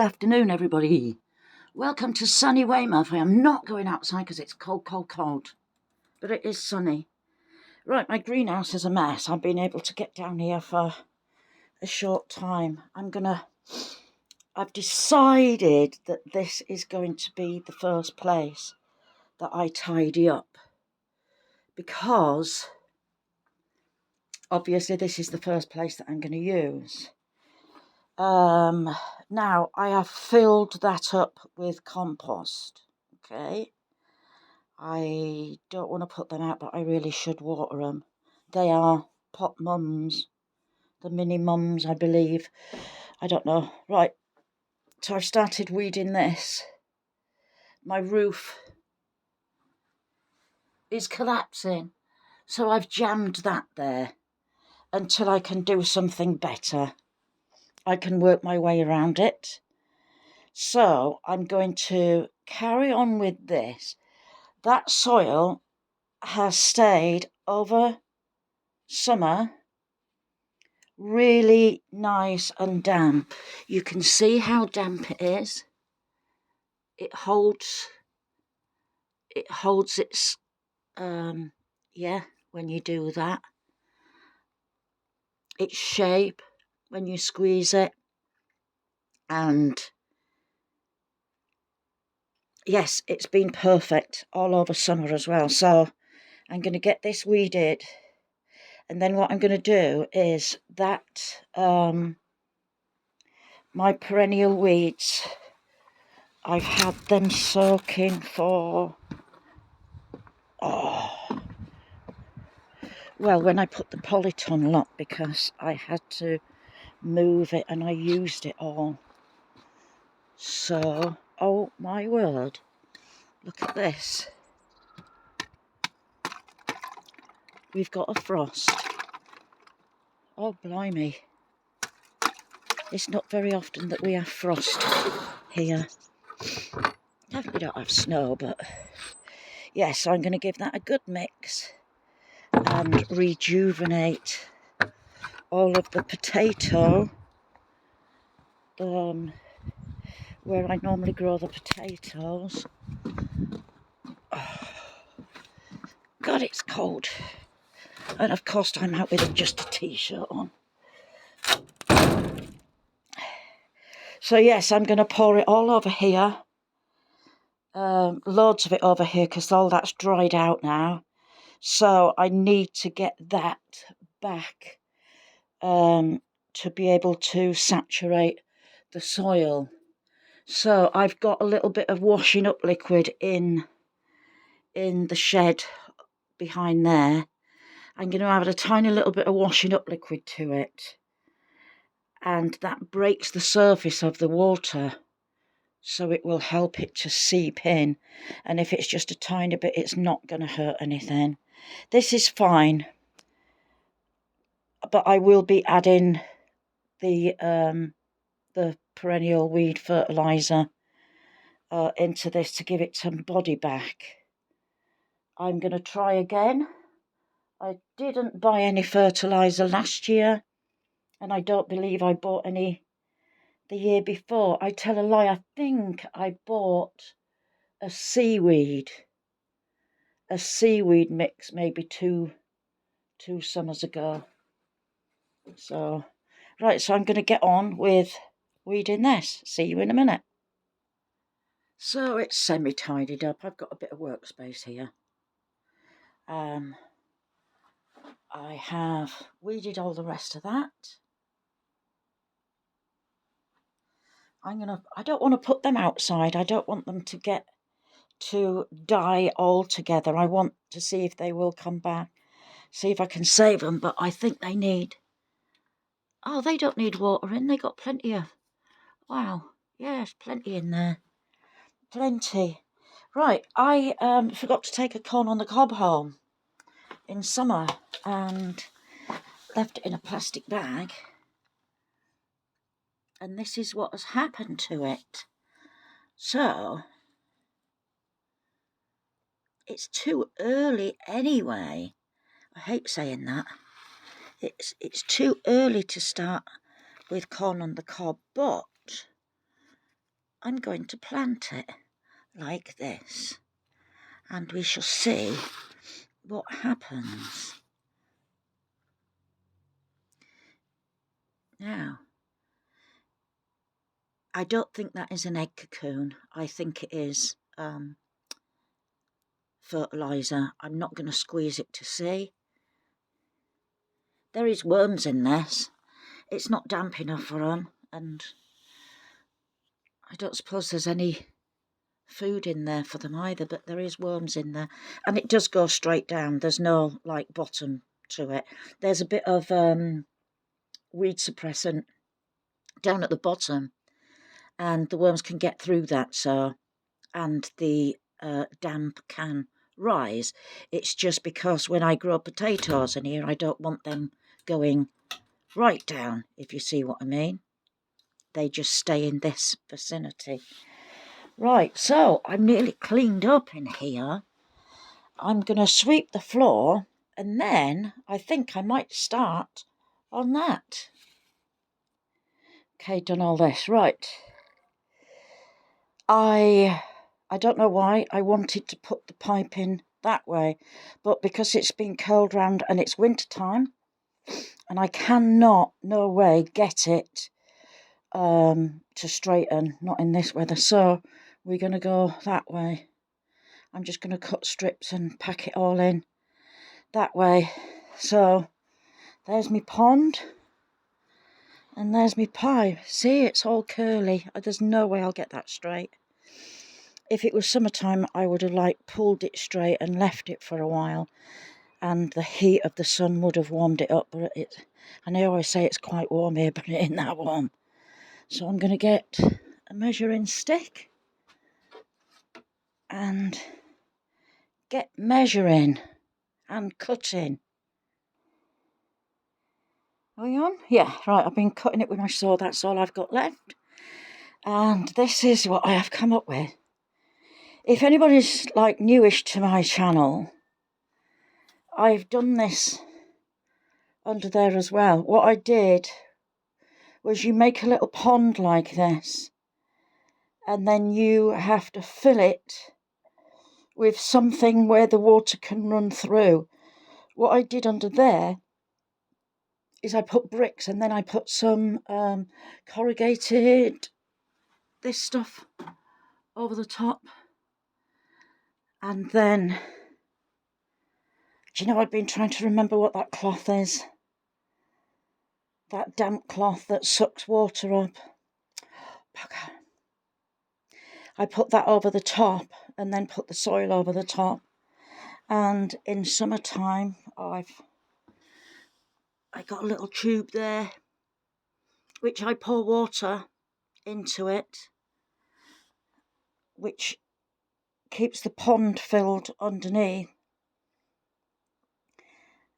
afternoon, everybody. Welcome to sunny Weymouth. I am not going outside because it's cold, cold, cold. But it is sunny. Right, my greenhouse is a mess. I've been able to get down here for a short time. I've decided that this is going to be the first place that I tidy up. Because, obviously, this is the first place that I'm going to use. Now, I have filled that up with compost, okay? I don't want to put them out, but I really should water them. They are pot mums, the mini mums, I believe. I don't know. Right, so I've started weeding this. My roof is collapsing, so I've jammed that there until I can do something better. I can work my way around it. So I'm going to carry on with this. That soil has stayed over summer really nice and damp. You can see how damp it is. It holds its when you do that. Its shape when you squeeze it. And yes, it's been perfect all over summer as well. So I'm going to get this weeded, and then what I'm going to do is that my perennial weeds, I've had them soaking for well, when I put the Polyton lock, because I had to move it and I used it all. So, oh my word, look at this. We've got a frost. Oh, blimey. It's not very often that we have frost here. Definitely don't have snow, but yes, I'm going to give that a good mix and rejuvenate all of the potato where I normally grow the potatoes. Oh, God, it's cold. And of course I'm out with just a t-shirt on. So yes, I'm going to pour it all over here. Loads of it over here because all that's dried out now. So I need to get that back to be able to saturate the soil. So I've got a little bit of washing up liquid in the shed behind there. I'm going to add a tiny little bit of washing up liquid to it, and that breaks the surface of the water, so it will help it to seep in. And if it's just a tiny bit, it's not going to hurt anything. This is fine, but I will be adding the perennial weed fertilizer into this to give it some body back. I'm going to try again. I didn't buy any fertilizer last year, and I don't believe I bought any the year before. I tell a lie, I think I bought a seaweed mix maybe two summers ago. So, right, so I'm going to get on with weeding this. See you in a minute. So it's semi-tidied up. I've got a bit of workspace here. I have weeded all the rest of that. I don't want to put them outside. I don't want them to die altogether. I want to see if they will come back. See if I can save them, but I think they need... Oh, they don't need watering. They got plenty of... Wow, yes, plenty in there. Plenty. Right, I forgot to take a corn on the cob home in summer and left it in a plastic bag. And this is what has happened to it. So, it's too early anyway. I hate saying that. It's too early to start with corn on the cob, but I'm going to plant it like this, and we shall see what happens. Now, I don't think that is an egg cocoon. I think it is fertiliser. I'm not going to squeeze it to see. There is worms in this. It's not damp enough for them, and I don't suppose there's any food in there for them either, but there is worms in there, and it does go straight down. There's no like bottom to it. There's a bit of weed suppressant down at the bottom, and the worms can get through that, so, and the damp can rise. It's just because when I grow potatoes in here, I don't want them going right down, if you see what I mean. They just stay in this vicinity. Right, so I'm nearly cleaned up in here. I'm going to sweep the floor, and then I think I might start on that. Okay, done all this. Right. I don't know why I wanted to put the pipe in that way, but because it's been curled round and it's winter time, and I cannot, no way, get it to straighten, not in this weather, so we're going to go that way. I'm just going to cut strips and pack it all in that way. So there's my pond, and there's my pipe. See, it's all curly. There's no way I'll get that straight. If it was summertime, I would have pulled it straight and left it for a while, and the heat of the sun would have warmed it up, but and I always say it's quite warm here, but it ain't that warm. So I'm going to get a measuring stick and get measuring and cutting. Are we on? Yeah, right, I've been cutting it with my saw, that's all I've got left. And this is what I have come up with. If anybody's newish to my channel, I've done this under there as well. What I did was you make a little pond like this, and then you have to fill it with something where the water can run through. What I did under there is I put bricks, and then I put some corrugated, this stuff, over the top. And then, do you know, I've been trying to remember what that cloth is. That damp cloth that sucks water up. Bugger. I put that over the top and then put the soil over the top. And in summertime, I got a little tube there, which I pour water into it, which keeps the pond filled underneath.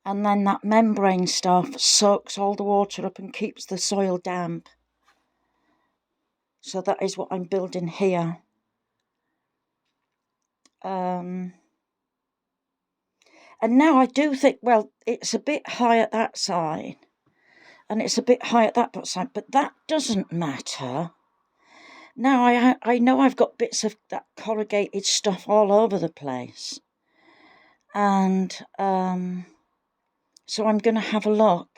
And then that membrane stuff soaks all the water up and keeps the soil damp. So that is what I'm building here. And now I do think, well, it's a bit high at that side, and it's a bit high at that side, but that doesn't matter. Now I know I've got bits of that corrugated stuff all over the place. And so I'm going to have a look.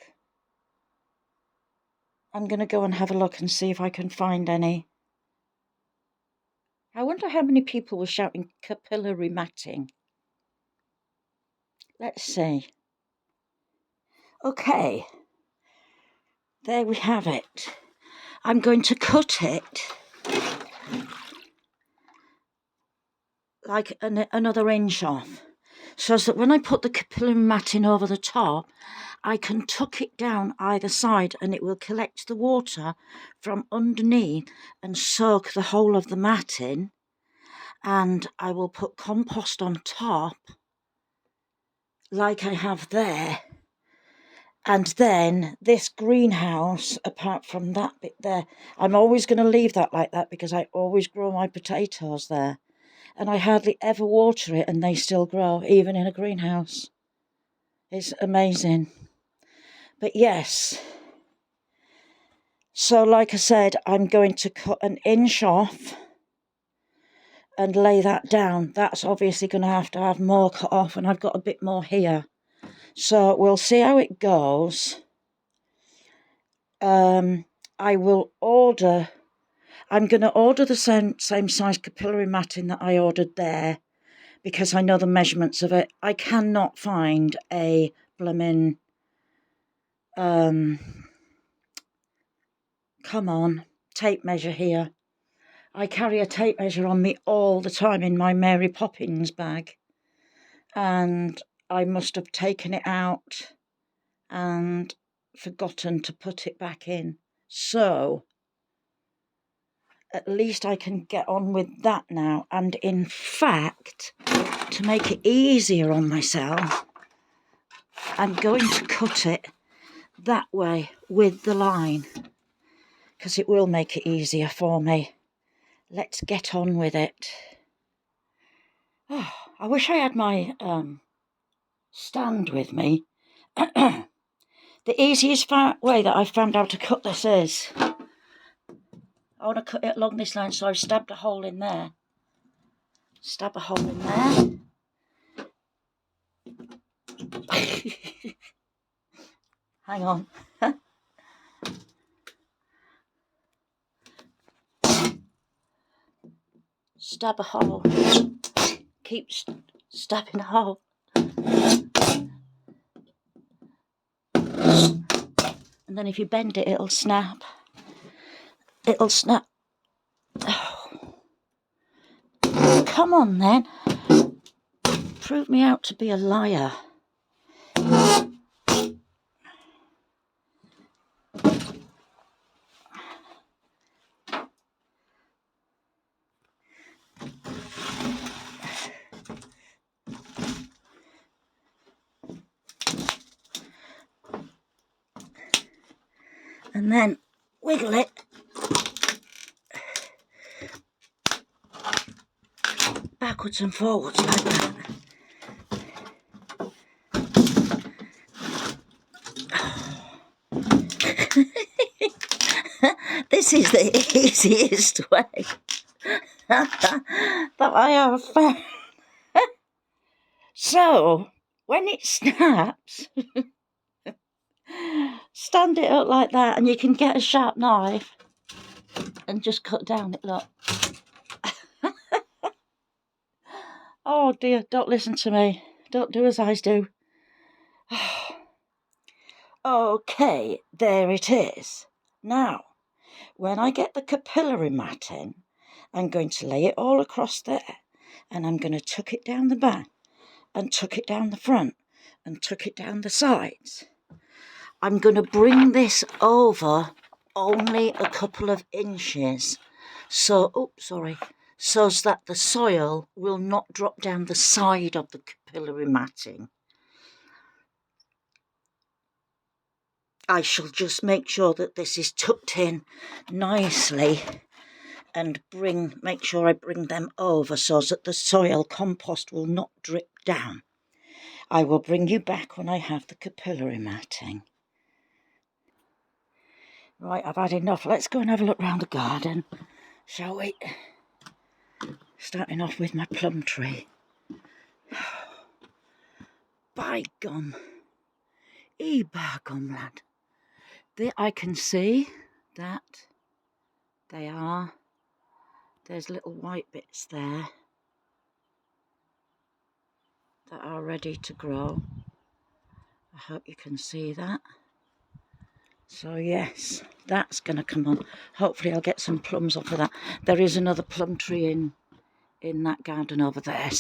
I'm going to go and have a look and see if I can find any. I wonder how many people were shouting capillary matting. Let's see. Okay. There we have it. I'm going to cut it like another inch off, so that when I put the capillary matting over the top, I can tuck it down either side, and it will collect the water from underneath and soak the whole of the matting. And I will put compost on top, like I have there. And then this greenhouse, apart from that bit there, I'm always going to leave that like that because I always grow my potatoes there. And I hardly ever water it, and they still grow, even in a greenhouse. It's amazing. But yes, So like I said, I'm going to cut an inch off and lay that down. That's obviously going to have more cut off, and I've got a bit more here. So we'll see how it goes. I will order... I'm going to order the same size capillary matting that I ordered there, because I know the measurements of it. I cannot find a blooming... come on, tape measure here. I carry a tape measure on me all the time in my Mary Poppins bag, and I must have taken it out and forgotten to put it back in. So at least I can get on with that now. And in fact, to make it easier on myself, I'm going to cut it that way with the line, because it will make it easier for me. Let's get on with it. Oh, I wish I had my stand with me. The easiest way that I've found out to cut this is, I want to cut it along this line, so I've stabbed a hole in there. Stab a hole in there. Hang on. Stab a hole. Keep stabbing a hole. And then if you bend it, it'll snap. It'll snap. Oh. Come on then. Prove me out to be a liar. And then wiggle it. Backwards and forwards like that. This is the easiest way that I have found. So, when it snaps, stand it up like that, and you can get a sharp knife and just cut down it, look. Oh dear, don't listen to me. Don't do as I do. Okay, there it is. Now, when I get the capillary matting, I'm going to lay it all across there, and I'm going to tuck it down the back, and tuck it down the front, and tuck it down the sides. I'm going to bring this over only a couple of inches, so that the soil will not drop down the side of the capillary matting. I shall just make sure that this is tucked in nicely, and make sure I bring them over so that the soil compost will not drip down. I will bring you back when I have the capillary matting. Right, I've had enough. Let's go and have a look round the garden, shall we? Starting off with my plum tree. By gum. By gum, lad. I can see that there's little white bits there that are ready to grow. I hope you can see that. So yes, that's going to come on. Hopefully I'll get some plums off of that. There is another plum tree in that garden over there,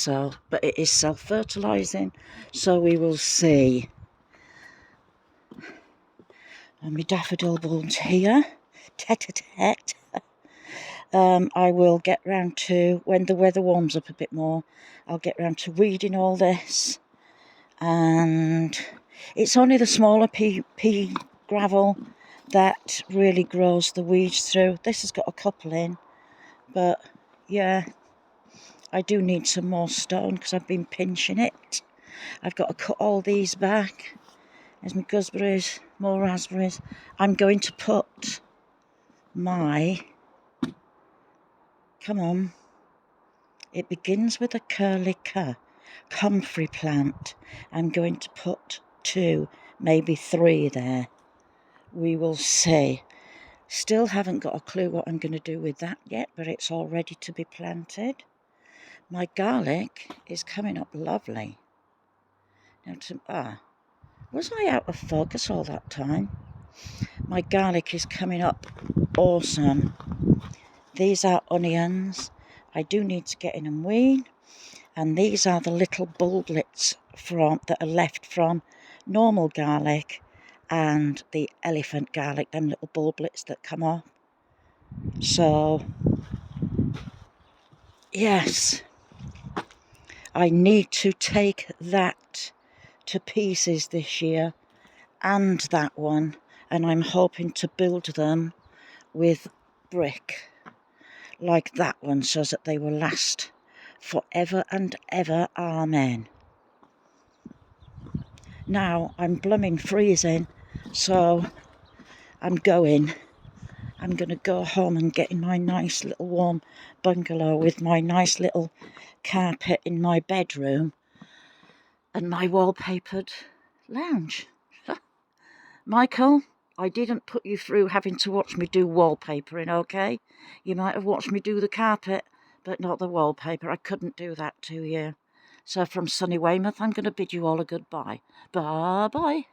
but it is self-fertilising, so we will see. And my daffodil bulbs here, tete-a-tete. I will get round to, when the weather warms up a bit more, I'll get round to weeding all this. And it's only the smaller pea gravel that really grows the weeds through. This has got a couple in, but yeah, I do need some more stone because I've been pinching it. I've got to cut all these back. There's my gooseberries, more raspberries. I'm going to put my, come on, it begins with a curly K, comfrey plant. I'm going to put 2, maybe 3 there. We will see. Still haven't got a clue what I'm going to do with that yet, but it's all ready to be planted. My garlic is coming up lovely. Now was I out of focus all that time? My garlic is coming up awesome. These are onions. I do need to get in and weed. And these are the little bulblets that are left from normal garlic and the elephant garlic, them little bulblets that come off. So, yes, I need to take that to pieces this year and that one, and I'm hoping to build them with brick like that one so that they will last forever and ever. Amen. Now I'm blooming freezing, so I'm going to go home and get in my nice little warm bungalow with my nice little carpet in my bedroom and my wallpapered lounge. Michael, I didn't put you through having to watch me do wallpapering, okay? You might have watched me do the carpet, but not the wallpaper. I couldn't do that to you. So from sunny Weymouth, I'm going to bid you all a goodbye. Bye-bye.